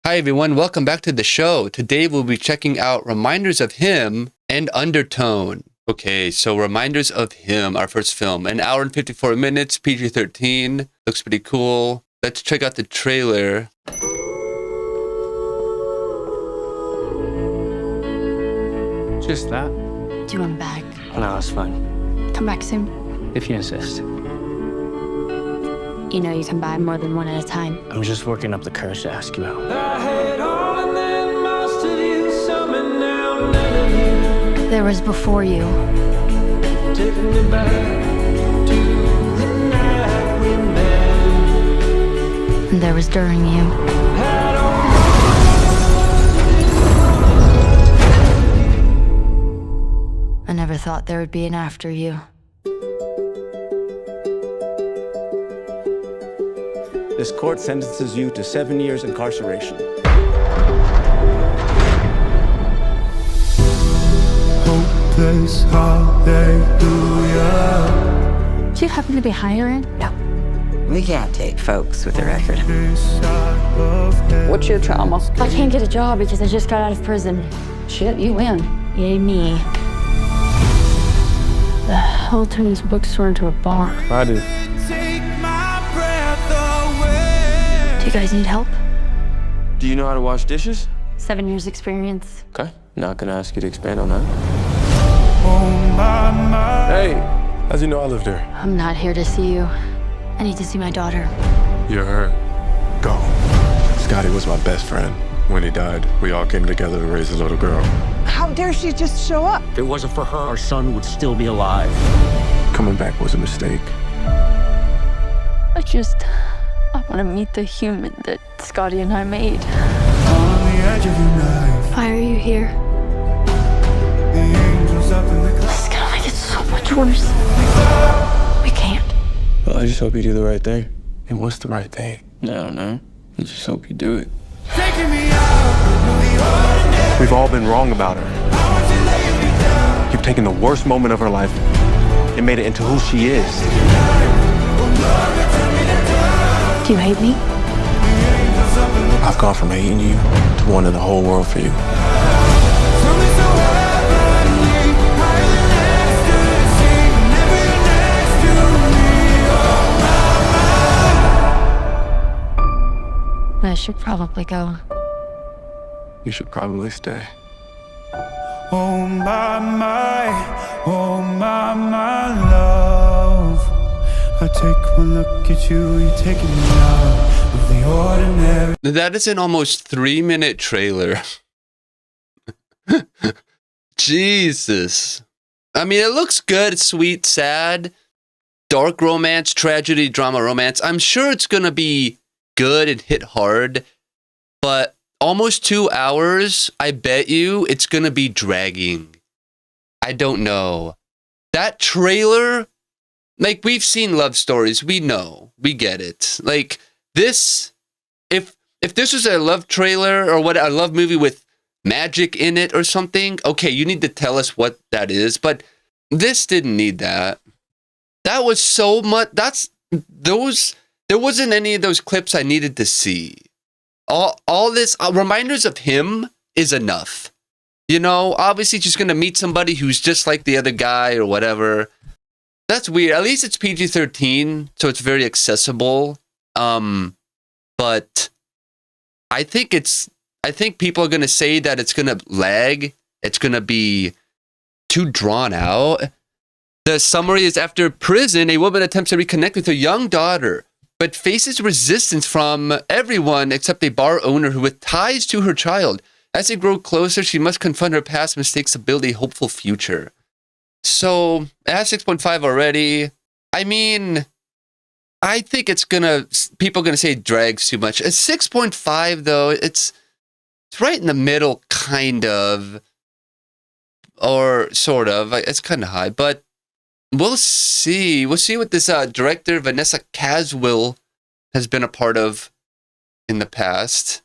Hi everyone, welcome back to the show. Today we'll be checking out Reminders of Him and Undertone. Okay, so Reminders of Him, our first film. An hour and 54 minutes, PG-13. Looks pretty cool. Let's check out the trailer. Just that? Do you want him back? No, it's fine. Come back soon. If you insist. You know you can buy more than one at a time. I'm just working up the courage to ask you out. There was before you. And there was during you. I never thought there would be an after you. This court sentences you to 7 years incarceration. Hopeless hallelujah. Do you happen to be hiring? No. We can't take folks with a record. What's your trauma? I can't get a job because I just got out of prison. Shit, you win. Yay me. The hell turned this bookstore into a bar. I do. Do you guys need help? Do you know how to wash dishes? 7 years experience. Okay, not gonna ask you to expand on that. Hey, how's you know I live there? I'm not here to see you. I need to see my daughter. You're hurt. Go. Scotty was my best friend. When he died, we all came together to raise a little girl. How dare she just show up? If it wasn't for her, our son would still be alive. Coming back was a mistake. I want to meet the human that Scotty and I made. On the edge of your knife, Why are you here? the angels up in the clouds. This is gonna make it so much worse. We can't. Well, I just hope you do the right thing. And what's the right thing? I don't know. I just hope you do it. Taking me out of the ordinary. We've all been wrong about her. You've taken the worst moment of her life and made it into who she is. Do you hate me? I've gone from hating you to wanting the whole world for you. I should probably go. You should probably stay. Oh my, oh my love. I take one look at you, you're taking me out of the ordinary. That is an almost 3-minute trailer. Jesus. I mean, it looks good. It's sweet, sad, dark romance, tragedy, drama, romance. I'm sure it's going to be good and hit hard, but almost 2 hours, I bet you it's going to be dragging. I don't know. That trailer, like, we've seen love stories. We know. We get it. Like, this, if this was a love trailer or what, a love movie with magic in it or something, okay, you need to tell us what that is. But this didn't need that. That was so much. There wasn't any of those clips I needed to see. All this, Reminders of Him is enough. You know, obviously she's going to meet somebody who's just like the other guy or whatever. That's weird. At least it's PG-13, so it's very accessible. But I think people are going to say that it's going to lag. It's going to be too drawn out. The summary is: after prison, a woman attempts to reconnect with her young daughter, but faces resistance from everyone except a bar owner who with ties to her child. As they grow closer, she must confront her past mistakes to build a hopeful future. So, it has 6.5 already. I mean, I think people are gonna say it drags too much. It's 6.5 though. It's right in the middle, kind of, or sort of. It's kind of high, but we'll see. We'll see what this director, Vanessa Caswell, has been a part of in the past.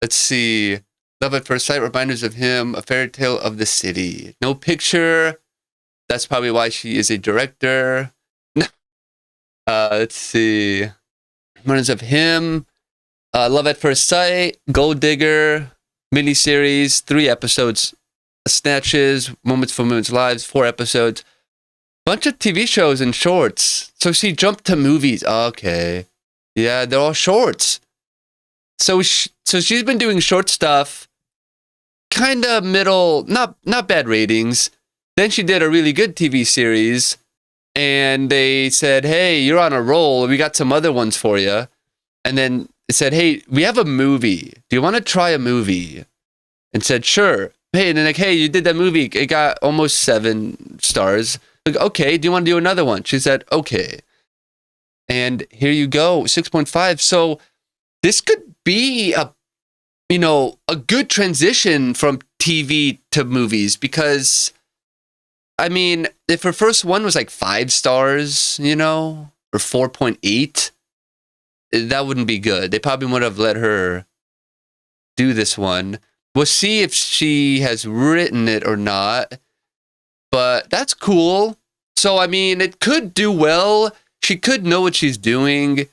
Let's see. Love at First Sight, Reminders of Him, A Fairy Tale of the City. No picture. That's probably why she is a director. Let's see. Reminders of Him. Love at First Sight, Gold Digger, miniseries, 3 episodes, Snatches, Moments for Women's Lives, 4 episodes, bunch of TV shows and shorts. So she jumped to movies. Okay, yeah, they're all shorts. So she's been doing short stuff, kind of middle, not bad ratings. Then she did a really good TV series, and they said, "Hey, you're on a roll. We got some other ones for you." And then it said, "Hey, we have a movie. Do you want to try a movie?" And said, "Sure." Hey, and then like, "Hey, you did that movie. It got almost 7 stars. Like, okay, do you want to do another one?" She said, "Okay." And here you go, 6.5. So this could be a good transition from TV to movies, because I mean, if her first one was like 5 stars, or 4.8, that wouldn't be good. They probably would have let her do this one. We'll see if she has written it or not, but that's cool. So, I mean, it could do well. She could know what she's doing.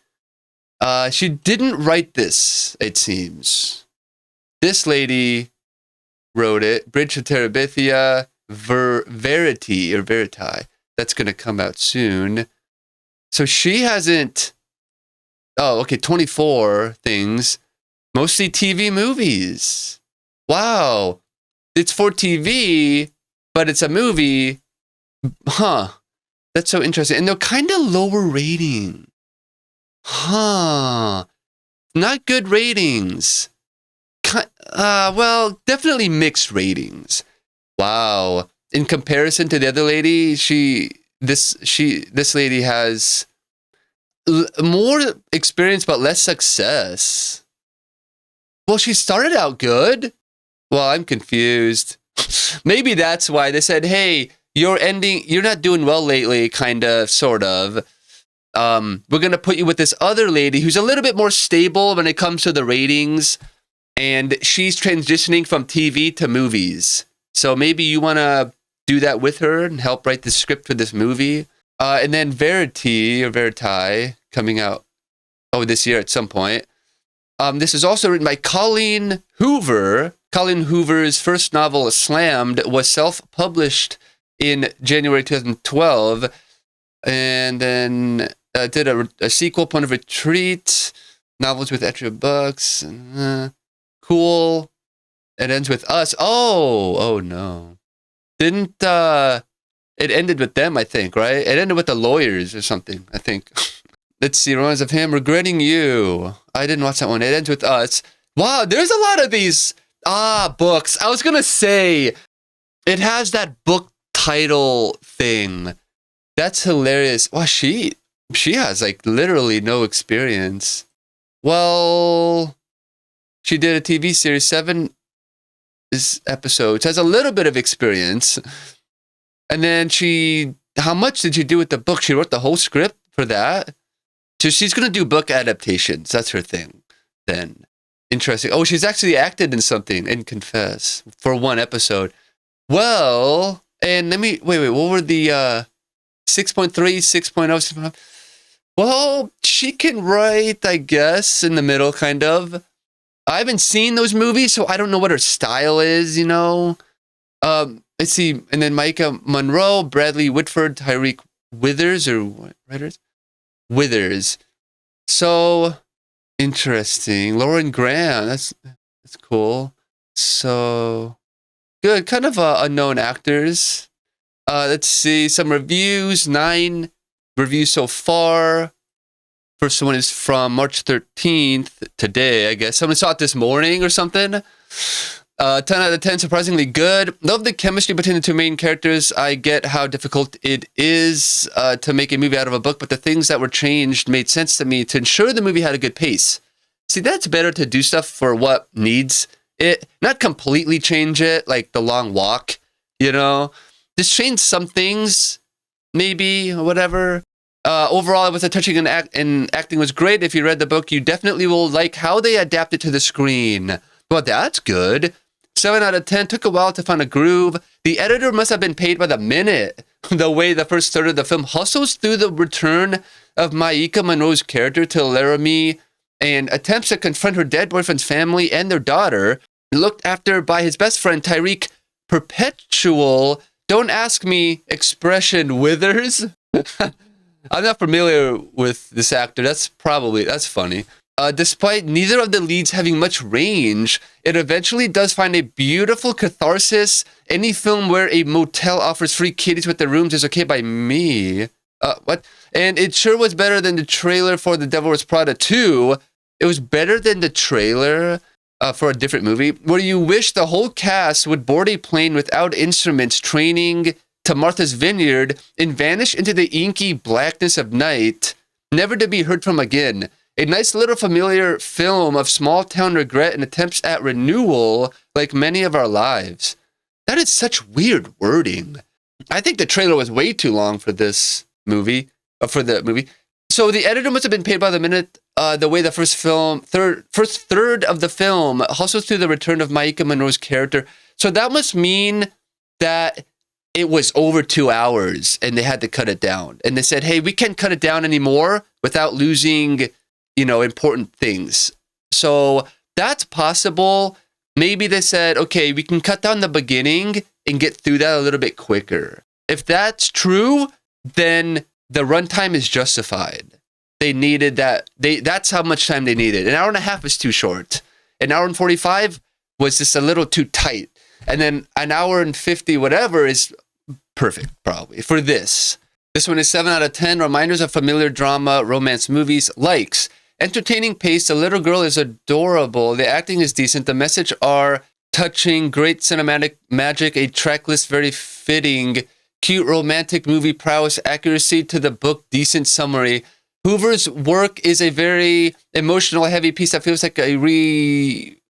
She didn't write this, it seems. This lady wrote it, Bridge to Terabithia, Verity, or Veriti. That's going to come out soon. So she hasn't... Oh, okay, 24 things. Mostly TV movies. Wow. It's for TV, but it's a movie. Huh. That's so interesting. And they're kind of lower rating. Huh. Not good ratings. Well, definitely mixed ratings. Wow. In comparison to the other lady, this lady has more experience but less success. Well, she started out good. Well, I'm confused. Maybe that's why they said, "Hey, you're not doing well lately, kind of, sort of. We're going to put you with this other lady who's a little bit more stable when it comes to the ratings, and she's transitioning from TV to movies. So maybe you want to do that with her and help write the script for this movie." And then Verity, or Veriti, coming out this year at some point. This is also written by Colleen Hoover. Colleen Hoover's first novel, Slammed, was self-published in January 2012, and then did a sequel, Point of Retreat, novels with extra bucks. Cool. It ends with Us. Oh no. Didn't it ended with them, I think, right? It ended with the lawyers or something, I think. Let's see, Romance of Him, Regretting You. I didn't watch that one. It ends with Us. Wow, there's a lot of these books. I was gonna say, it has that book title thing. That's hilarious. Wow, she has like literally no experience. Well, she did a TV series, 7 episodes, has a little bit of experience. And then how much did she do with the book? She wrote the whole script for that. So she's going to do book adaptations. That's her thing then. Interesting. Oh, she's actually acted in something in Confess for 1 episode. Well, and let me, wait, what were the 6.3, 6.0, 6.5? Well, she can write, I guess, in the middle, kind of. I haven't seen those movies, so I don't know what her style is, Let's see. And then Micah Monroe, Bradley Whitford, Tyreek Withers, or what writers? Withers. So interesting. Lauren Graham. That's cool. So good. Kind of unknown actors. Let's see. Some reviews. 9 reviews so far. First one is from March 13th, today, I guess. Someone saw it this morning or something. 10 out of 10, surprisingly good. Love the chemistry between the 2 main characters. I get how difficult it is to make a movie out of a book, but the things that were changed made sense to me to ensure the movie had a good pace. See, that's better to do stuff for what needs it. Not completely change it, like The Long Walk, Just change some things, maybe, or whatever. Overall, it was a touching, and acting was great. If you read the book, you definitely will like how they adapt it to the screen. Well, that's good. 7 out of 10. Took a while to find a groove. The editor must have been paid by the minute. The way the first third of the film hustles through the return of Maika Monroe's character to Laramie and attempts to confront her dead boyfriend's family and their daughter, looked after by his best friend Tyreek. Perpetual, don't ask me, expression withers. I'm not familiar with this actor. That's funny. Despite neither of the leads having much range, it eventually does find a beautiful catharsis. Any film where a motel offers free kitties with their rooms is okay by me. What? And it sure was better than the trailer for The Devil Wears Prada 2. It was better than the trailer for a different movie, where you wish the whole cast would board a plane without instruments training to Martha's Vineyard and vanish into the inky blackness of night, never to be heard from again. A nice little familiar film of small-town regret and attempts at renewal, like many of our lives. That is such weird wording. I think the trailer was way too long for this movie, So the editor must have been paid by the minute, the way the first third of the film hustles through the return of Maika Monroe's character. So that must mean that it was over 2 hours and they had to cut it down. And they said, hey, we can't cut it down anymore without losing, important things. So that's possible. Maybe they said, okay, we can cut down the beginning and get through that a little bit quicker. If that's true, then the runtime is justified. They needed that. That's how much time they needed. An hour and a half is too short. An hour and 45 was just a little too tight. And then an hour and 50 whatever is perfect, probably, for this. This one is 7 out of 10. Reminders of familiar drama, romance movies. Likes. Entertaining pace. The little girl is adorable. The acting is decent. The message are touching. Great cinematic magic. A track list very fitting. Cute romantic movie prowess. Accuracy to the book. Decent summary. Hoover's work is a very emotional, heavy piece that feels like a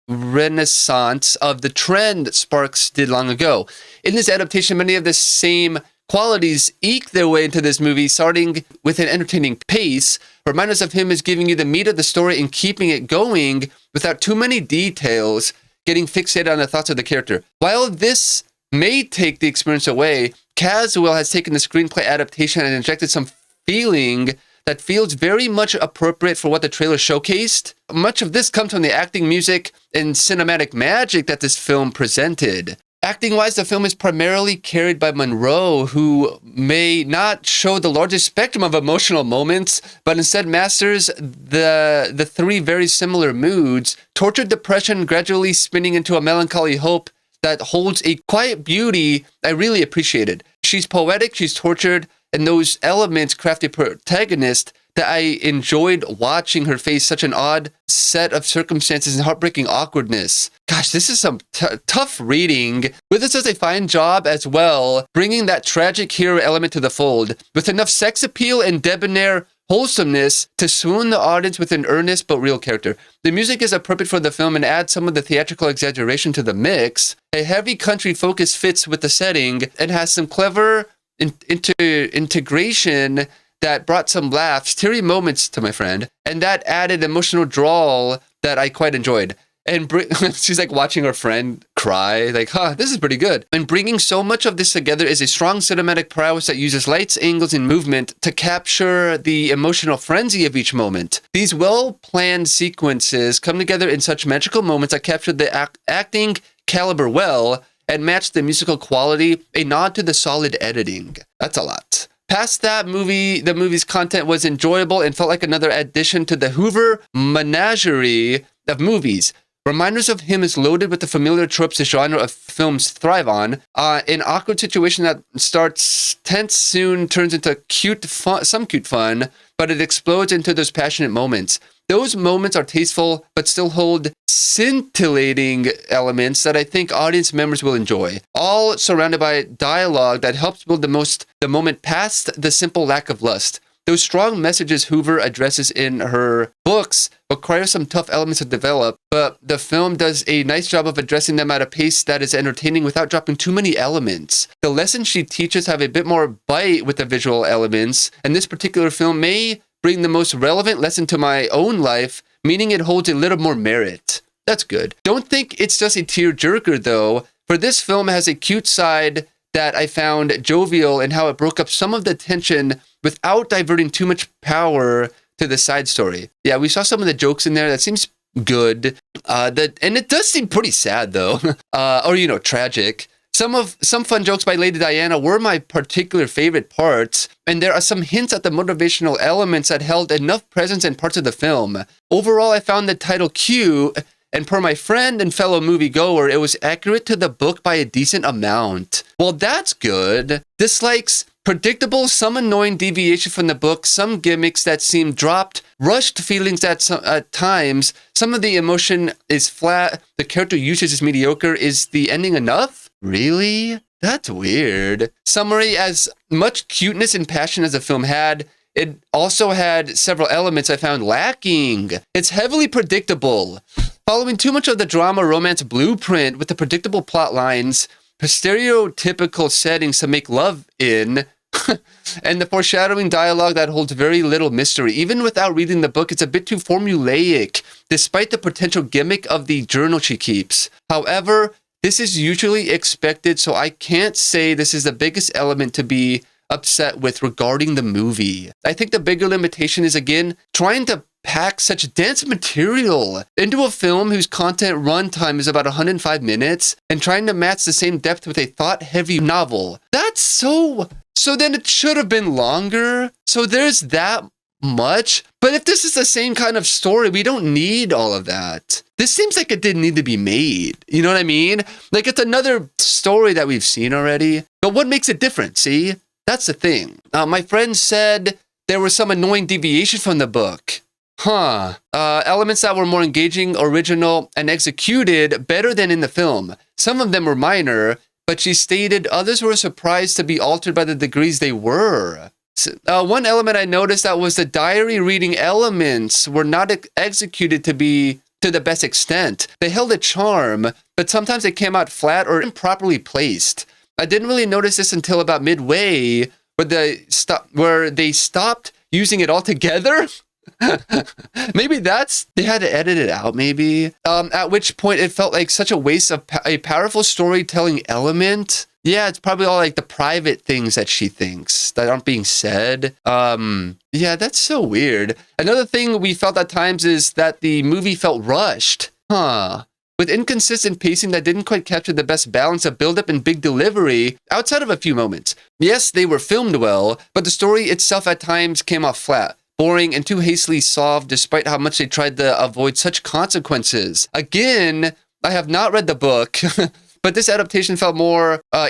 renaissance of the trend Sparks did long ago. In this adaptation, many of the same qualities eke their way into this movie, starting with an entertaining pace. Remind us of him as giving you the meat of the story and keeping it going without too many details, getting fixated on the thoughts of the character. While this may take the experience away, Caswell has taken the screenplay adaptation and injected some feeling that feels very much appropriate for what the trailer showcased. Much of this comes from the acting, music, and cinematic magic that this film presented. Acting-wise, the film is primarily carried by Monroe, who may not show the largest spectrum of emotional moments, but instead masters the three very similar moods: tortured depression gradually spinning into a melancholy hope that holds a quiet beauty I really appreciated. She's poetic, she's tortured, and those elements craft a protagonist that I enjoyed watching her face such an odd set of circumstances and heartbreaking awkwardness. Gosh, this is some tough reading. Withers does a fine job as well, bringing that tragic hero element to the fold, with enough sex appeal and debonair wholesomeness to swoon the audience with an earnest but real character. The music is appropriate for the film and adds some of the theatrical exaggeration to the mix. A heavy country focus fits with the setting and has some clever integration that brought some laughs, teary moments to my friend, and that added emotional drawl that I quite enjoyed. And she's like watching her friend cry, like, this is pretty good. And bringing so much of this together is a strong cinematic prowess that uses lights, angles, and movement to capture the emotional frenzy of each moment. These well-planned sequences come together in such magical moments that capture the acting caliber well and match the musical quality, a nod to the solid editing. That's a lot. Past that movie, the movie's content was enjoyable and felt like another addition to the Hoover menagerie of movies. Reminders of him is loaded with the familiar tropes the genre of films thrive on. An awkward situation that starts tense soon turns into some cute fun, but it explodes into those passionate moments. Those moments are tasteful, but still hold scintillating elements that I think audience members will enjoy, all surrounded by dialogue that helps build the moment past the simple lack of lust. Those strong messages Hoover addresses in her books require some tough elements to develop, but the film does a nice job of addressing them at a pace that is entertaining without dropping too many elements. The lessons she teaches have a bit more bite with the visual elements, and this particular film may bring the most relevant lesson to my own life, meaning it holds a little more merit. That's good. Don't think it's just a tearjerker though, for this film has a cute side that I found jovial in how it broke up some of the tension without diverting too much power to the side story. Yeah, we saw some of the jokes in there. That seems good. And it does seem pretty sad though, or tragic. Some fun jokes by Lady Diana were my particular favorite parts, and there are some hints at the motivational elements that held enough presence in parts of the film. Overall, I found the title cute, and per my friend and fellow moviegoer, it was accurate to the book by a decent amount. Well, that's good. Dislikes: predictable, some annoying deviation from the book, some gimmicks that seem dropped, rushed feelings at times, some of the emotion is flat, the character usage is mediocre. Is the ending enough? Really? That's weird. Summary: as much cuteness and passion as the film had, it also had several elements I found lacking. It's heavily predictable, following too much of the drama romance blueprint with the predictable plot lines, stereotypical settings to make love in, and the foreshadowing dialogue that holds very little mystery. Even without reading the book, it's a bit too formulaic, despite the potential gimmick of the journal she keeps. However, this is usually expected, so I can't say this is the biggest element to be upset with regarding the movie. I think the bigger limitation is, again, trying to pack such dense material into a film whose content runtime is about 105 minutes and trying to match the same depth with a thought-heavy novel. That's so then it should have been longer. So there's that much. But if this is the same kind of story, we don't need all of that. This seems like it didn't need to be made. You know what I mean? Like, it's another story that we've seen already. But what makes it different? See? That's the thing. My friend said there was some annoying deviation from the book. Elements that were more engaging, original, and executed better than in the film. Some of them were minor, but she stated others were surprised to be altered by the degrees they were. One element I noticed that was the diary reading elements were not executed to the best extent. They held a charm, but sometimes they came out flat or improperly placed. I didn't really notice this until about midway, where they stopped using it altogether. Maybe they had to edit it out, maybe. At which point it felt like such a waste of a powerful storytelling element. Yeah, it's probably all like the private things that she thinks that aren't being said. Yeah, that's so weird. Another thing we felt at times is that the movie felt rushed. With inconsistent pacing that didn't quite capture the best balance of build-up and big delivery outside of a few moments. Yes, they were filmed well, but the story itself at times came off flat, boring, and too hastily solved despite how much they tried to avoid such consequences. Again, I have not read the book, but this adaptation felt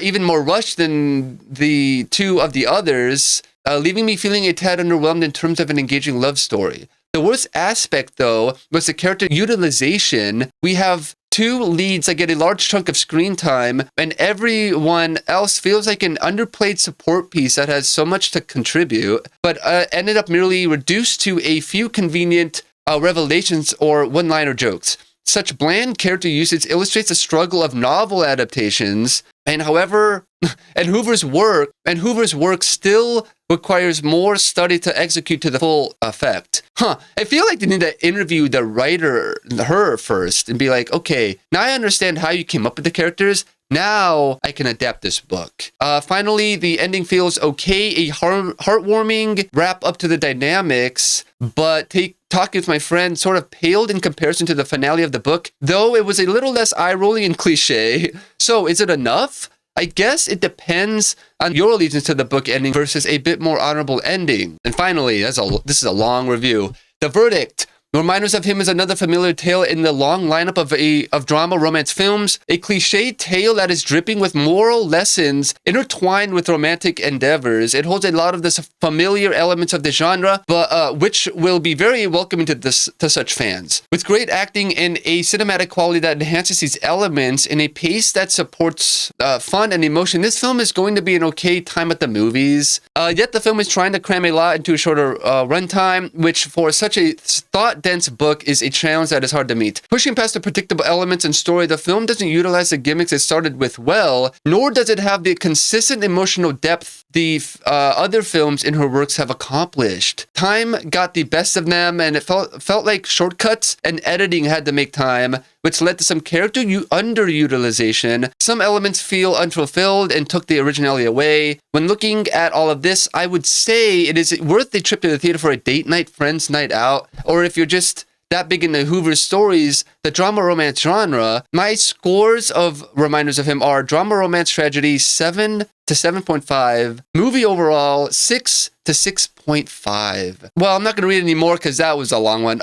even more rushed than the two of the others, leaving me feeling a tad underwhelmed in terms of an engaging love story. The worst aspect, though, was the character utilization. We have two leads that get a large chunk of screen time, and everyone else feels like an underplayed support piece that has so much to contribute, but ended up merely reduced to a few convenient revelations or one-liner jokes. Such bland character usage illustrates the struggle of novel adaptations, and Hoover's work still requires more study to execute to the full effect. I feel like they need to interview the writer, her first, and be like, okay, now I understand how you came up with the characters. Now I can adapt this book. Finally, the ending feels okay, a heartwarming wrap up to the dynamics, but talking with my friend sort of paled in comparison to the finale of the book, though it was a little less eye-rolling and cliche. So is it enough? I guess it depends on your allegiance to the book ending versus a bit more honorable ending. And finally, this is a long review. The verdict. Reminders of Him is another familiar tale in the long lineup of drama romance films, a cliche tale that is dripping with moral lessons intertwined with romantic endeavors. It holds a lot of the familiar elements of the genre, but which will be very welcoming to such fans. With great acting and a cinematic quality that enhances these elements in a pace that supports fun and emotion, this film is going to be an okay time at the movies. Yet the film is trying to cram a lot into a shorter runtime, which for such a thought-dense book is a challenge that is hard to meet. Pushing past the predictable elements and story, the film doesn't utilize the gimmicks it started with well, nor does it have the consistent emotional depth the other films in her works have accomplished. Time got the best of them, and it felt like shortcuts and editing had to make time. which led to some character underutilization. Some elements feel unfulfilled and took the originality away. When looking at all of this, I would say it is worth a trip to the theater for a date night, friends night out, or if you're just that big into Hoover's stories, the drama romance genre. My scores of reminders of him are drama romance tragedy 7 to 7.5, movie overall 6 to 6.5. Well, I'm not going to read any more because that was a long one.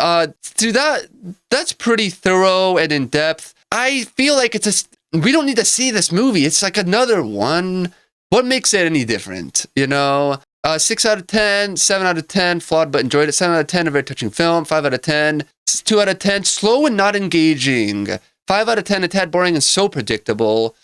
Dude, that's pretty thorough and in depth. I feel like we don't need to see this movie. It's like another one. What makes it any different? 6 out of 10, 7 out of 10, flawed but enjoyed it. 7 out of 10, a very touching film. 5 out of 10, 2 out of 10, slow and not engaging. 5 out of 10, a tad boring and so predictable.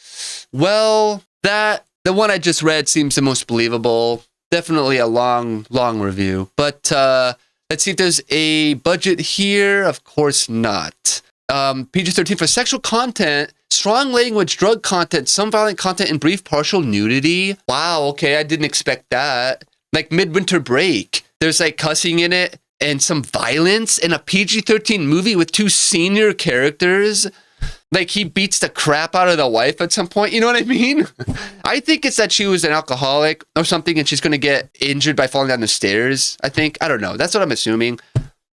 Well, the one I just read seems the most believable. Definitely a long review. But let's see if there's a budget here. Of course not. PG-13 for sexual content, strong language, drug content, some violent content, and brief partial nudity. Wow, okay, I didn't expect that. Like Midwinter Break. There's like cussing in it and some violence in a PG-13 movie with 2 senior characters. Like he beats the crap out of the wife at some point. You know what I mean? I think it's that she was an alcoholic or something and she's going to get injured by falling down the stairs, I think. I don't know. That's what I'm assuming.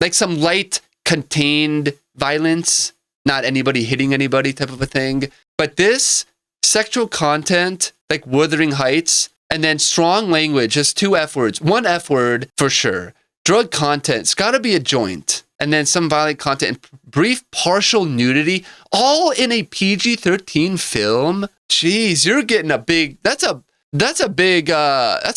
Like some light, contained violence, not anybody hitting anybody type of a thing. But this sexual content, like Wuthering Heights, and then strong language, just 2 F words. 1 F word for sure. Drug content, it's got to be a joint. And then some violent content and brief partial nudity, all in a PG-13 film. Jeez, you're getting a big, that's a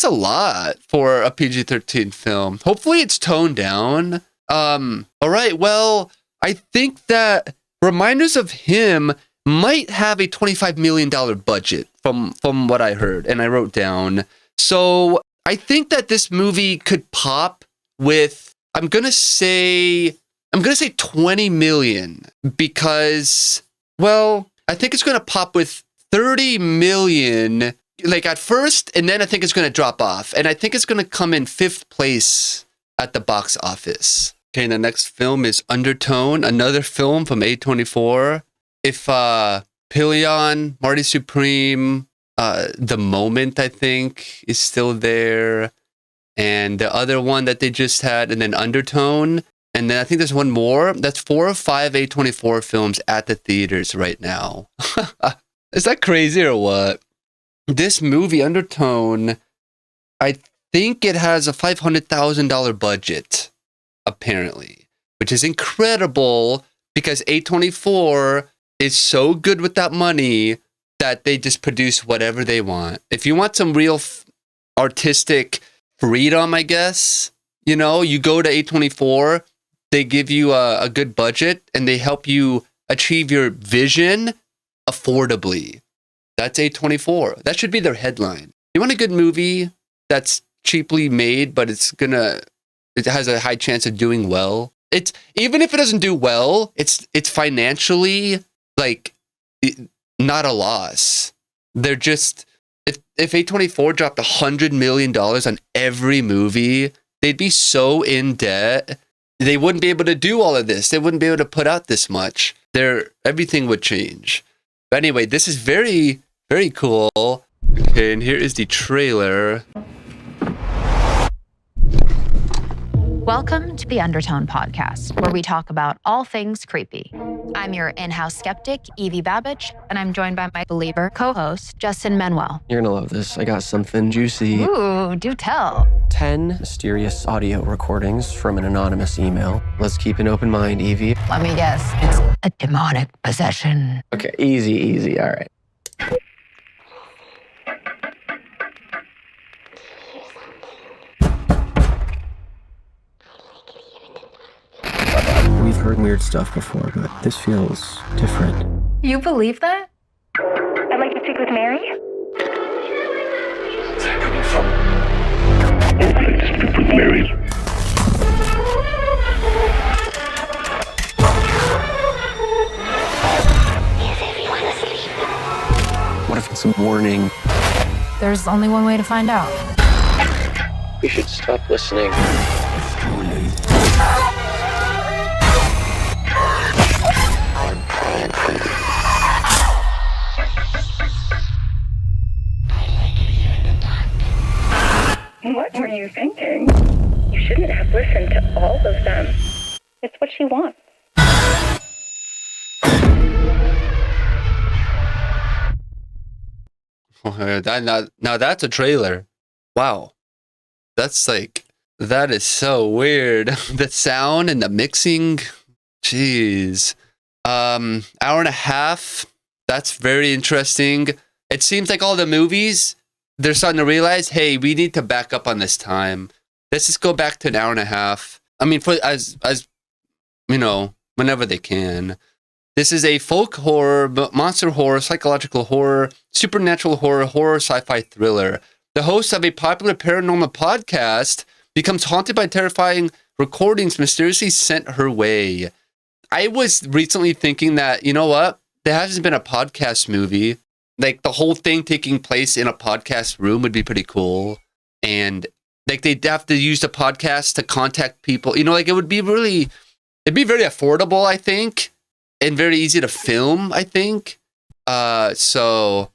lot for a PG-13 film. Hopefully it's toned down. All right, well, I think that reminders of him might have a $25 million budget from what I heard and I wrote down. So I think that this movie could pop with, I'm going to say 20 million because, well, I think it's going to pop with 30 million like at first, and then I think it's going to drop off. And I think it's going to come in 5th place at the box office. Okay, and the next film is Undertone, another film from A24. If Pillion, Marty Supreme, The Moment, I think, is still there. And the other one that they just had, and then Undertone. And then I think there's one more. That's 4 or 5 A24 films at the theaters right now. Is that crazy or what? This movie, Undertone, I think it has a $500,000 budget, apparently, which is incredible because A24 is so good with that money that they just produce whatever they want. If you want some real artistic freedom, I guess, you go to A24, they give you a good budget and they help you achieve your vision affordably. That's A24. That should be their headline. You want a good movie that's cheaply made, but it has a high chance of doing well. It's even if it doesn't do well, it's financially like not a loss. They're just if A24 dropped $100 million on every movie, they'd be so in debt. They wouldn't be able to do all of this. They wouldn't be able to put out this much. Everything would change. But anyway, this is very, very cool. Okay, and here is the trailer. Welcome to the Undertone podcast, where we talk about all things creepy. I'm your in-house skeptic, Evie Babbage, and I'm joined by my believer co-host, Justin Manuel. You're gonna love this. I got something juicy. Ooh, do tell. 10 mysterious audio recordings from an anonymous email. Let's keep an open mind, Evie. Let me guess, it's a demonic possession. Okay, easy, all right. We've heard weird stuff before, but this feels different. You believe that? I'd like to speak with Mary. What if it's a warning? There's only one way to find out. We should stop listening. were you thinking? You shouldn't have listened to all of them. It's what she wants. Now that's a trailer. Wow. That is so weird. The sound and the mixing. Jeez. Hour and a half. That's very interesting. It seems like all the movies, they're starting to realize, hey, we need to back up on this time. Let's just go back to an hour and a half. I mean, as you know, whenever they can. This is a folk horror, monster horror, psychological horror, supernatural horror, horror sci-fi thriller. The host of a popular paranormal podcast becomes haunted by terrifying recordings mysteriously sent her way. I was recently thinking that, you know what? There hasn't been a podcast movie. Like, the whole thing taking place in a podcast room would be pretty cool. And, like, they'd have to use the podcast to contact people. You know, like, it'd be very affordable, I think. And very easy to film, I think. So,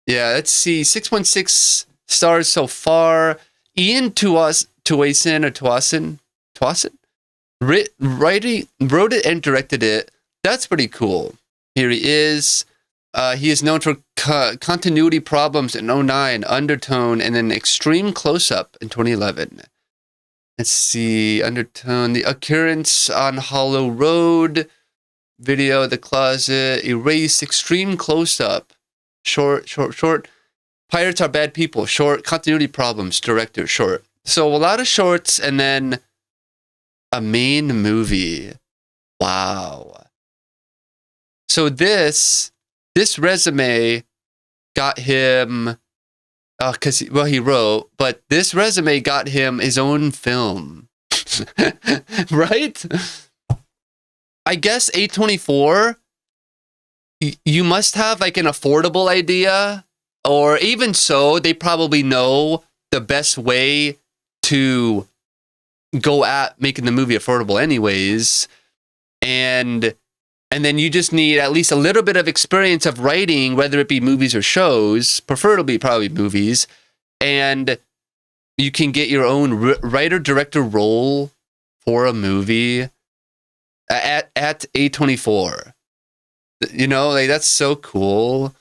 yeah, let's see. 6.6 stars so far. Ian Tuason wrote it and directed it. That's pretty cool. Here he is. He is known for continuity problems in 2009, Undertone, and then Extreme Close-Up in 2011. Let's see. Undertone, The Occurrence on Hollow Road, Video, The Closet, Erase, Extreme Close-Up, short. Pirates Are Bad People, short. Continuity Problems, director, short. So a lot of shorts and then a main movie. Wow. So this resume got him, he wrote, but this resume got him his own film. Right? I guess A24, you must have like an affordable idea, or even so, they probably know the best way to go at making the movie affordable anyways. And then you just need at least a little bit of experience of writing, whether it be movies or shows, preferably probably movies, and you can get your own writer-director role for a movie at A24. You know, like, that's so cool.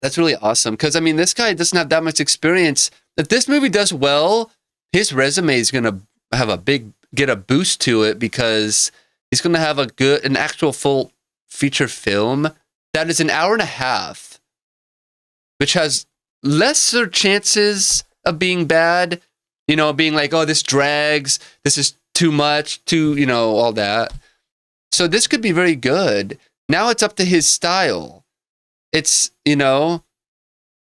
That's really awesome. Because, I mean, this guy doesn't have that much experience. If this movie does well, his resume is going to have get a boost to it, because he's going to have an actual full feature film that is an hour and a half, which has lesser chances of being bad, you know, being like, oh, this drags, this is too much, you know, all that. So this could be very good. Now it's up to his style. It's, you know,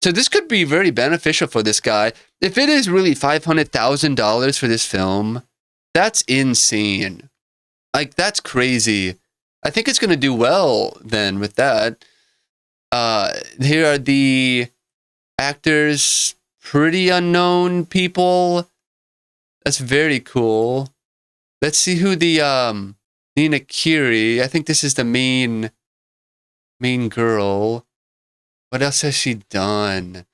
so this could be very beneficial for this guy. If it is really $500,000 for this film, that's insane. Like, that's crazy. I think it's going to do well then with that. Here are the actors, pretty unknown people. That's very cool. Let's see who the Nina Kiri. I think this is the main girl. What else has she done?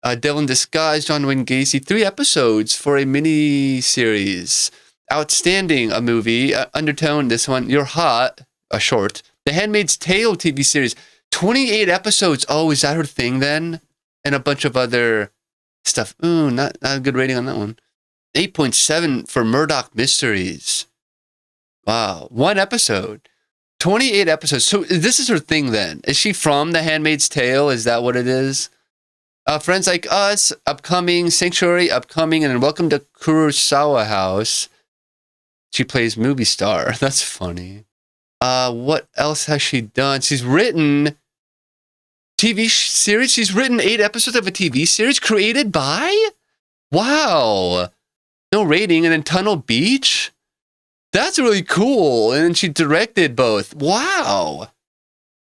Devil in Disguise, John Wayne Gacy. 3 episodes for a mini series. Outstanding, a movie. Undertone, this one. You're Hot, a short. The Handmaid's Tale TV series. 28 episodes. Oh, is that her thing then? And a bunch of other stuff. Ooh, not a good rating on that one. 8.7 for Murdoch Mysteries. Wow. 1 episode. 28 episodes. So this is her thing then. Is she from The Handmaid's Tale? Is that what it is? Friends Like Us, upcoming. Sanctuary, upcoming. And then Welcome to Kurosawa House. She plays movie star. That's funny. What else has she done? She's written TV series. She's written 8 episodes of a TV series created by? Wow. No rating. And then Tunnel Beach. That's really cool. And then she directed both. Wow.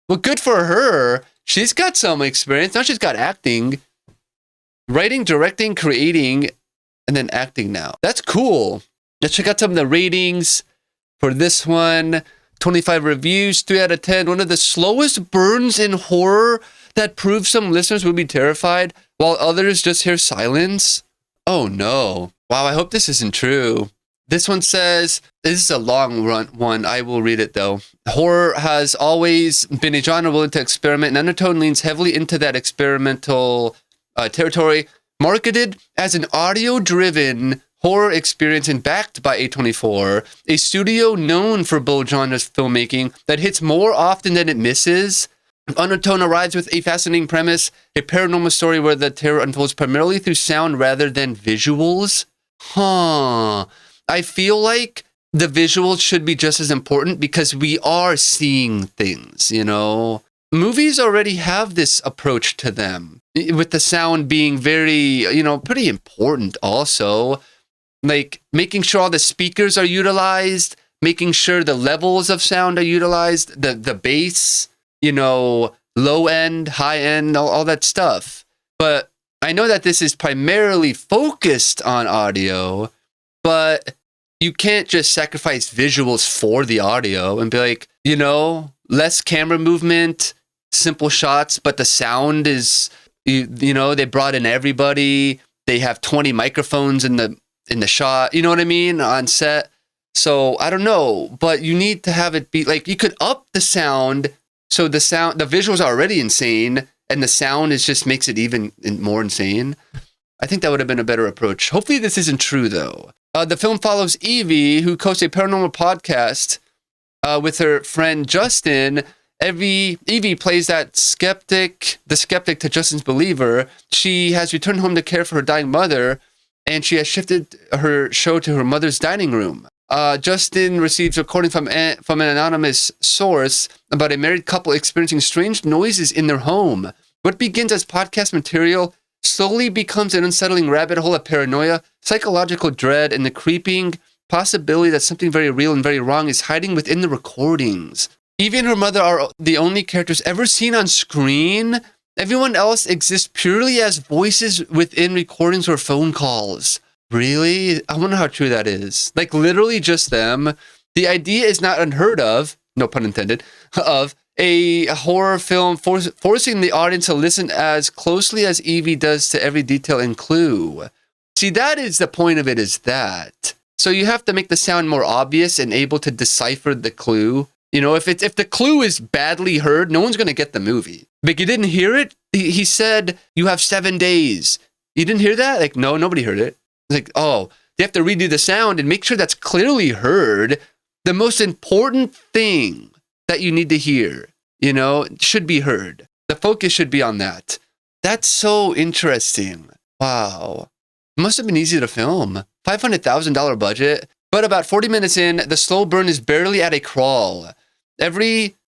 Well, good for her. She's got some experience. Now she's got acting. Writing, directing, creating, and then acting now. That's cool. Let's check out some of the ratings for this one. 25 reviews, 3 out of 10. One of the slowest burns in horror that proves some listeners will be terrified, while others just hear silence. Oh no. Wow, I hope this isn't true. This one says, this is a long one. I will read it though. Horror has always been a genre willing to experiment, and Undertone leans heavily into that experimental territory. Marketed as an audio-driven horror experience and backed by A24, a studio known for bold genres filmmaking that hits more often than it misses, Undertone arrives with a fascinating premise, a paranormal story where the terror unfolds primarily through sound rather than visuals. I feel like the visuals should be just as important because we are seeing things, you know? Movies already have this approach to them, with the sound being very, you know, pretty important also. Like making sure all the speakers are utilized, making sure the levels of sound are utilized, the bass, you know, low end, high end, all that stuff. But I know that this is primarily focused on audio, but you can't just sacrifice visuals for the audio and be like, you know, less camera movement, simple shots, but the sound is, you know, they brought in everybody. They have 20 microphones in the shot, you know what I mean, on set. So I don't know, but you need to have it be like, you could up the sound. So the visuals are already insane, and the sound just makes it even more insane. I think that would have been a better approach. Hopefully this isn't true though. The film follows Evie, who hosts a paranormal podcast with her friend Justin. Evie plays the skeptic to Justin's believer. She has returned home to care for her dying mother, and she has shifted her show to her mother's dining room. Justin receives a recording from an anonymous source about a married couple experiencing strange noises in their home. What begins as podcast material slowly becomes an unsettling rabbit hole of paranoia, psychological dread, and the creeping possibility that something very real and very wrong is hiding within the recordings. Evie and her mother are the only characters ever seen on screen. Everyone else exists purely as voices within recordings or phone calls. Really? I wonder how true that is. Like literally just them. The idea is not unheard of, no pun intended, of a horror film forcing the audience to listen as closely as Evie does to every detail and clue. See, that is the point of it, is that. So you have to make the sound more obvious and able to decipher the clue. You know, if the clue is badly heard, no one's going to get the movie. Like, you didn't hear it? He said, you have 7 days. You didn't hear that? Like, no, nobody heard it. It's like, oh, they have to redo the sound and make sure that's clearly heard. The most important thing that you need to hear, you know, should be heard. The focus should be on that. That's so interesting. Wow. It must have been easy to film. $500,000 budget. But about 40 minutes in, the slow burn is barely at a crawl.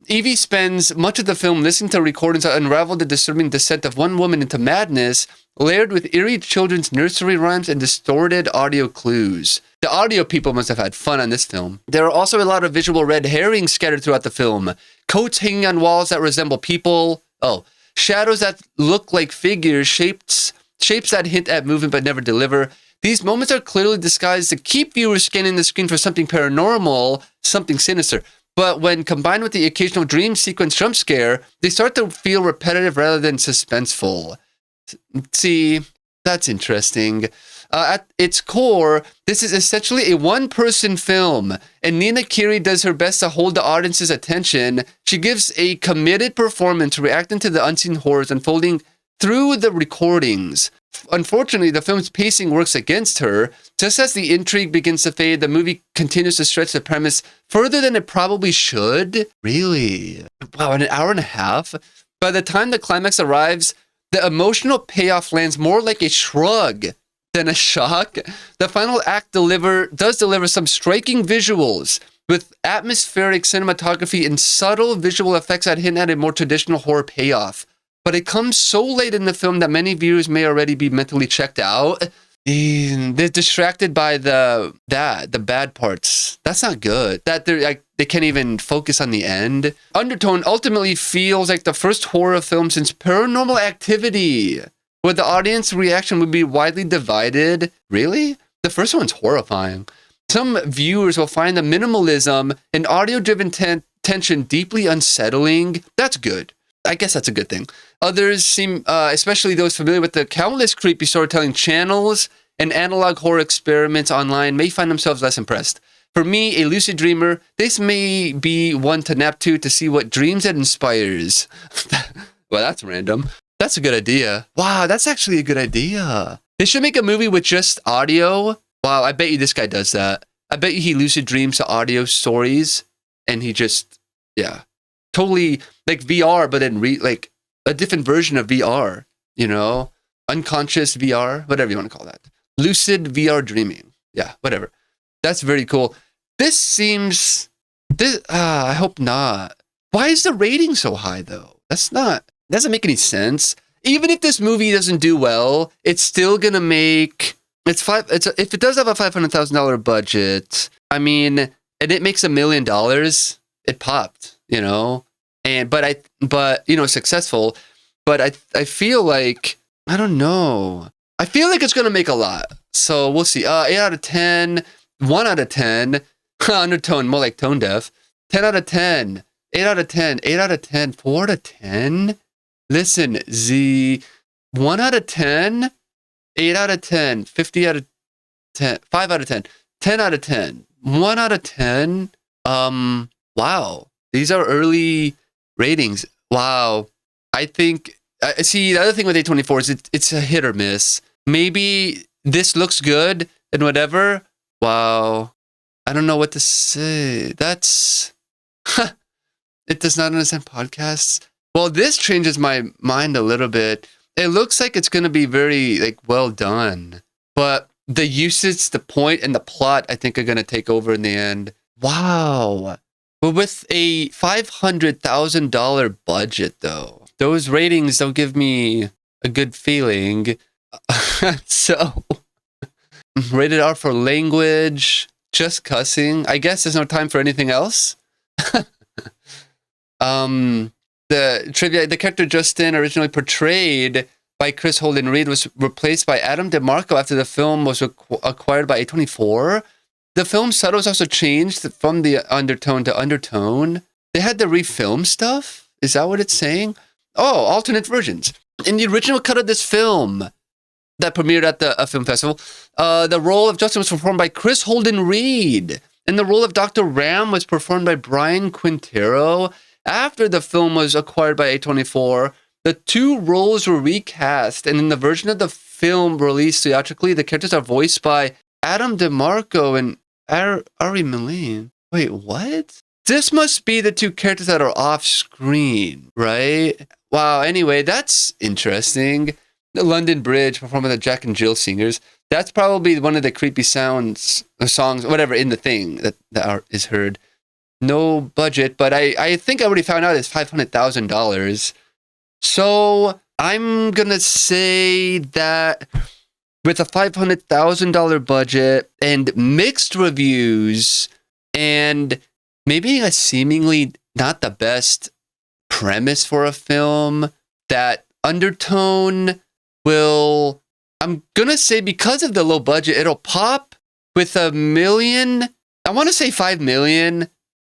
Evie spends much of the film listening to recordings that unravel the disturbing descent of one woman into madness, layered with eerie children's nursery rhymes and distorted audio clues. The audio people must have had fun on this film. There are also a lot of visual red herrings scattered throughout the film. Coats hanging on walls that resemble people. Shadows that look like figures, shapes that hint at movement but never deliver. These moments are clearly disguised to keep viewers scanning the screen for something paranormal, something sinister. But when combined with the occasional dream sequence jump scare, they start to feel repetitive rather than suspenseful. See, that's interesting. At its core, this is essentially a one-person film, and Nina Kiri does her best to hold the audience's attention. She gives a committed performance, reacting to the unseen horrors unfolding through the recordings. Unfortunately, the film's pacing works against her. Just as the intrigue begins to fade, the movie continues to stretch the premise further than it probably should. Really? Wow, an hour and a half? By the time the climax arrives, the emotional payoff lands more like a shrug than a shock. The final act does deliver some striking visuals, with atmospheric cinematography and subtle visual effects that hint at a more traditional horror payoff. But it comes so late in the film that many viewers may already be mentally checked out. They're distracted by the bad parts. That's not good. That they can't even focus on the end. Undertone ultimately feels like the first horror film since Paranormal Activity, where the audience reaction would be widely divided. Really? The first one's horrifying. Some viewers will find the minimalism and audio-driven tension deeply unsettling. That's good. I guess that's a good thing. Others seem, especially those familiar with the countless creepy storytelling channels and analog horror experiments online may find themselves less impressed. For me, a lucid dreamer, this may be one to nap to see what dreams it inspires. Well, that's random. That's a good idea. Wow, that's actually a good idea. They should make a movie with just audio. Wow, I bet you this guy does that. I bet you he lucid dreams to audio stories, and he just, yeah, totally like VR, but then like a different version of VR, you know? Unconscious VR, whatever you want to call that. Lucid VR dreaming. Yeah, whatever. That's very cool. This seems, I hope not. Why is the rating so high though? Doesn't make any sense. Even if this movie doesn't do well, it's still gonna make, if it does have a $500,000 budget, I mean, and it makes $1 million, it popped, you know? But you know, successful. But I feel like, I don't know. I feel like it's gonna make a lot. So we'll see. 8 out of 10, 1 out of 10. Undertone, more like tone deaf. 10 out of 10, 8 out of 10, 8 out of 10, 4 out of 10. Listen, 1 out of 10, 8 out of 10, 50 out of 10, 5 out of 10, 10 out of 10, 1 out of 10. Wow. These are early ratings. Wow. I think, see, the other thing with A24 is it's a hit or miss. Maybe this looks good and whatever. Wow. I don't know what to say. That's, it does not understand podcasts. Well, this changes my mind a little bit. It looks like it's going to be very like well done, but the usage, the point, and the plot, I think, are going to take over in the end. Wow. But with a $500,000 budget, though, those ratings don't give me a good feeling. So, rated R for language, just cussing. I guess there's no time for anything else. The trivia, the character Justin, originally portrayed by Chris Holden Reed, was replaced by Adam DeMarco after the film was acquired by A24. The film's titles also changed from the Undertone to Undertone. They had to refilm stuff? Is that what it's saying? Oh, alternate versions. In the original cut of this film that premiered at the film festival, the role of Justin was performed by Chris Holden Reed, and the role of Dr. Ram was performed by Brian Quintero. After the film was acquired by A24, the two roles were recast, and in the version of the film released theatrically, the characters are voiced by Adam DeMarco and Ari Milene. Wait, what? This must be the two characters that are off screen, right? Wow, anyway, that's interesting. The London Bridge performed by the Jack and Jill Singers. That's probably one of the creepy songs, whatever, in the thing that is heard. No budget, but I think I already found out it's $500,000. So I'm going to say that with a $500,000 budget and mixed reviews and maybe a seemingly not the best premise for a film, that Undertone will, I'm going to say because of the low budget, it'll pop with $1 million. I want to say $5 million.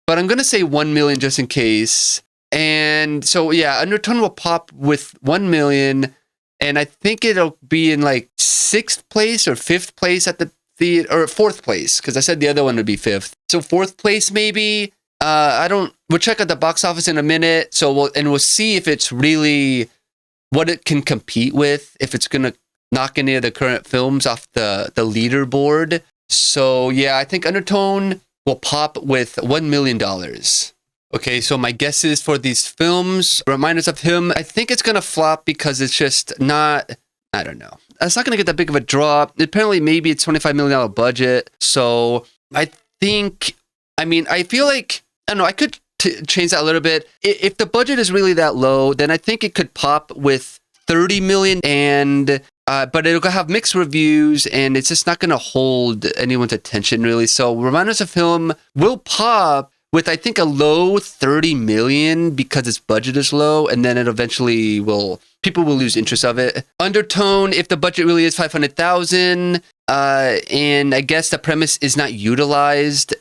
But I'm going to say 1 million just in case. And so, yeah, Undertone will pop with 1 million. And I think it'll be in like 6th place or 5th place at the theater, or 4th place, because I said the other one would be 5th. So 4th place maybe. We'll check out the box office in a minute. So we'll see if it's really what it can compete with, if it's going to knock any of the current films off the leaderboard. So, yeah, I think Undertone will pop with $1 million. Okay, so my guesses for these films, Reminders of Him, I think it's going to flop because it's just not, I don't know. It's not going to get that big of a draw. Apparently, maybe it's $25 million budget. So I think, I mean, I feel like, I don't know, I could change that a little bit. If the budget is really that low, then I think it could pop with 30 million and but it'll have mixed reviews and it's just not going to hold anyone's attention really. So Reminders of Him will pop with, I think, a low 30 million because its budget is low, and then it eventually people will lose interest of it. Undertone, if the budget really is 500,000 and I guess the premise is not utilized,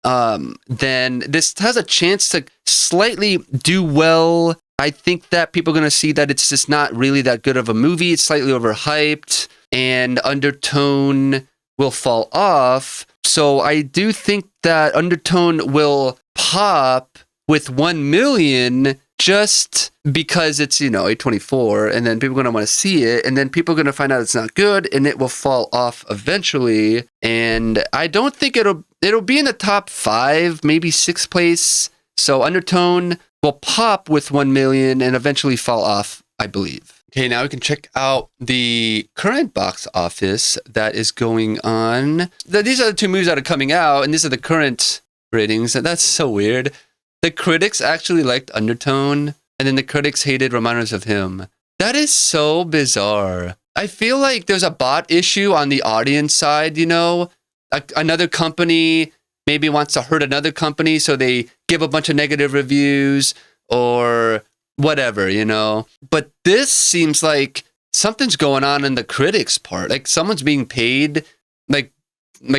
then this has a chance to slightly do well. I think that people are going to see that it's just not really that good of a movie. It's slightly overhyped. and Undertone will fall off. So I do think that Undertone will pop with 1 million just because it's, A24, and then people are going to want to see it, and then people are going to find out it's not good, and it will fall off eventually. And I don't think it'll be in the top 5, maybe 6th place. So Undertone will pop with 1 million and eventually fall off, I believe. Okay, now we can check out the current box office that is going on. These are the 2 movies that are coming out, and these are the current ratings. That's so weird. The critics actually liked Undertone, and then the critics hated Reminders of Him. That is so bizarre. I feel like there's a bot issue on the audience side, Another company maybe wants to hurt another company, so they give a bunch of negative reviews or whatever, But this seems like something's going on in the critics' part. Like someone's being paid, like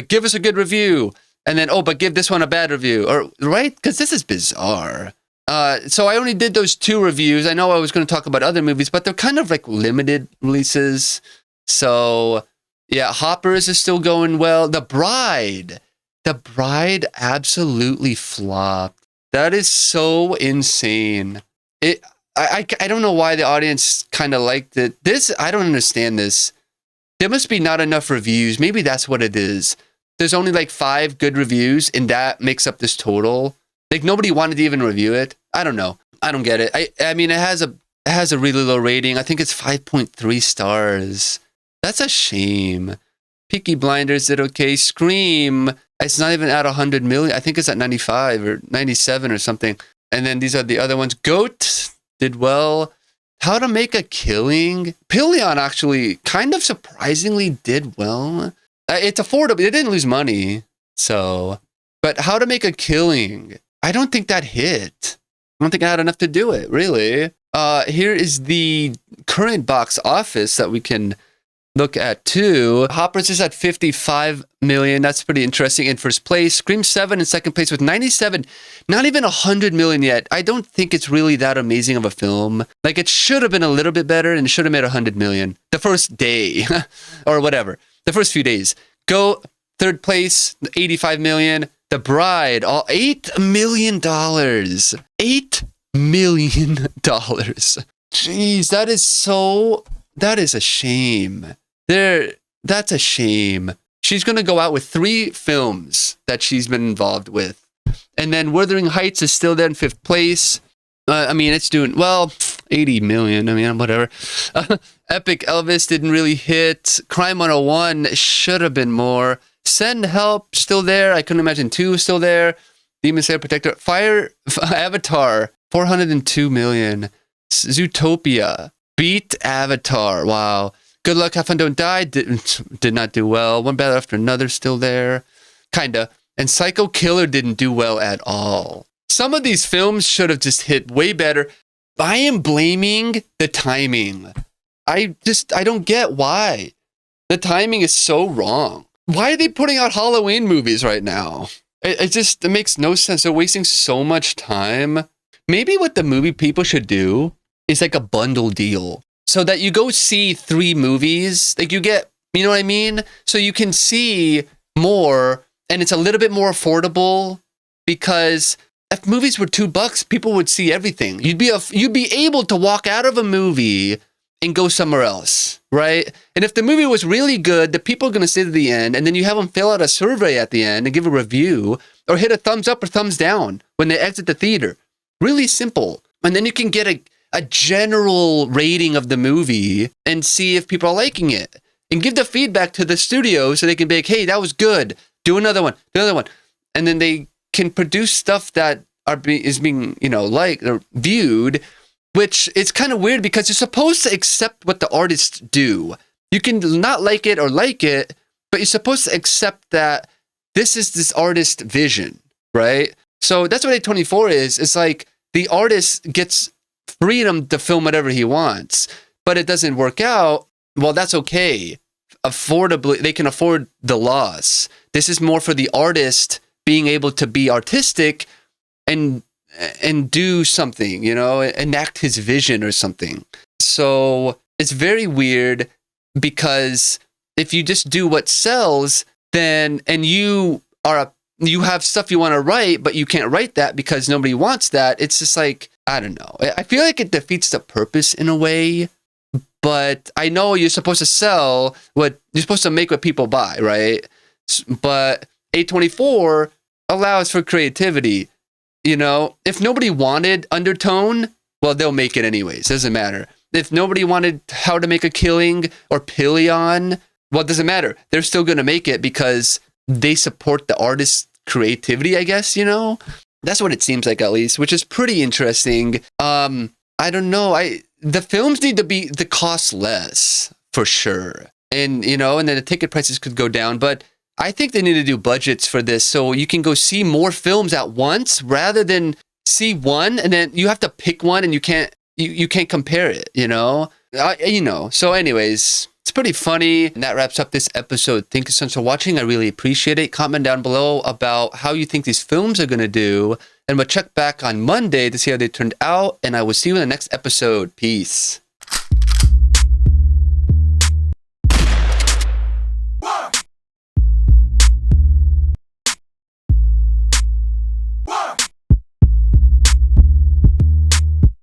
give us a good review. And then, but give this one a bad review, right? Because this is bizarre. So I only did those 2 reviews. I know I was going to talk about other movies, but they're kind of like limited releases. So yeah, Hoppers is still going well. The Bride absolutely flopped. That is so insane. I don't know why the audience kind of liked it. I don't understand this. There must be not enough reviews. Maybe that's what it is. There's only like 5 good reviews, and that makes up this total. Like nobody wanted to even review it. I don't know. I don't get it. I mean, it has a really low rating. I think it's 5.3 stars. That's a shame. Peaky Blinders did okay. Scream, it's not even at 100 million. I think it's at 95 or 97 or something. And then these are the other ones. Goat did well. How to Make a Killing. Pillion actually kind of surprisingly did well. It's affordable. It didn't lose money. So, but How to Make a Killing, I don't think that hit. I don't think I had enough to do it, really. Here is the current box office that we can look at too. Hoppers is at 55 million. That's pretty interesting in first place. Scream 7 in second place with 97. Not even 100 million yet. I don't think it's really that amazing of a film. Like it should have been a little bit better and it should have made 100 million the first day or whatever. The first few days. Go third place, 85 million. The Bride, all $8 million. $8 million. Jeez, that is a shame. That's a shame. She's going to go out with 3 films that she's been involved with. And then Wuthering Heights is still there in 5th place. It's doing, 80 million. Whatever. Epic Elvis didn't really hit. Crime 101 should have been more. Send Help still there. I couldn't imagine 2 is still there. Demon Slayer Protector. Avatar, 402 million. Zootopia beat Avatar. Wow. Good Luck, Have Fun, Don't Die did not do well. One Battle After Another still there. Kinda. And Psycho Killer didn't do well at all. Some of these films should have just hit way better. I am blaming the timing. I don't get why. The timing is so wrong. Why are they putting out Halloween movies right now? It makes no sense. They're wasting so much time. Maybe what the movie people should do is like a bundle deal so that you go see 3 movies. Like you get, you know what I mean? So you can see more and it's a little bit more affordable because if movies were $2, people would see everything. You'd be able to walk out of a movie and go somewhere else, right? And if the movie was really good, the people are going to stay to the end, and then you have them fill out a survey at the end and give a review or hit a thumbs up or thumbs down when they exit the theater. Really simple. And then you can get a general rating of the movie and see if people are liking it and give the feedback to the studio so they can be like, hey, that was good. Do another one. And then they can produce stuff that is being, liked or viewed, which is kind of weird because you're supposed to accept what the artists do. You can not like it or like it, but you're supposed to accept that this is this artist vision, right? So that's what A24 is. It's like the artist gets freedom to film whatever he wants, but it doesn't work out. Well, that's okay. Affordably, they can afford the loss. This is more for the artist being able to be artistic and do something, enact his vision or something. So it's very weird because if you just do what sells, then, and you have stuff you want to write, but you can't write that because nobody wants that. It's just like, I don't know. I feel like it defeats the purpose in a way, but I know you're supposed to sell what you're supposed to make what people buy, right? But A24 allows for creativity. You know, if nobody wanted Undertone, well, they'll make it anyways. Doesn't matter. If nobody wanted How to Make a Killing or Pillion, well, it doesn't matter. They're still going to make it because they support the artist's creativity, I guess, you know? That's what it seems like, at least, which is pretty interesting. I don't know. The films need to cost less, for sure. And, you know, and then the ticket prices could go down. But I think they need to do budgets for this so you can go see more films at once rather than see one and then you have to pick one and you can't compare it, you know? So anyways, it's pretty funny. And that wraps up this episode. Thank you so much for watching. I really appreciate it. Comment down below about how you think these films are going to do. And we'll check back on Monday to see how they turned out. And I will see you in the next episode. Peace.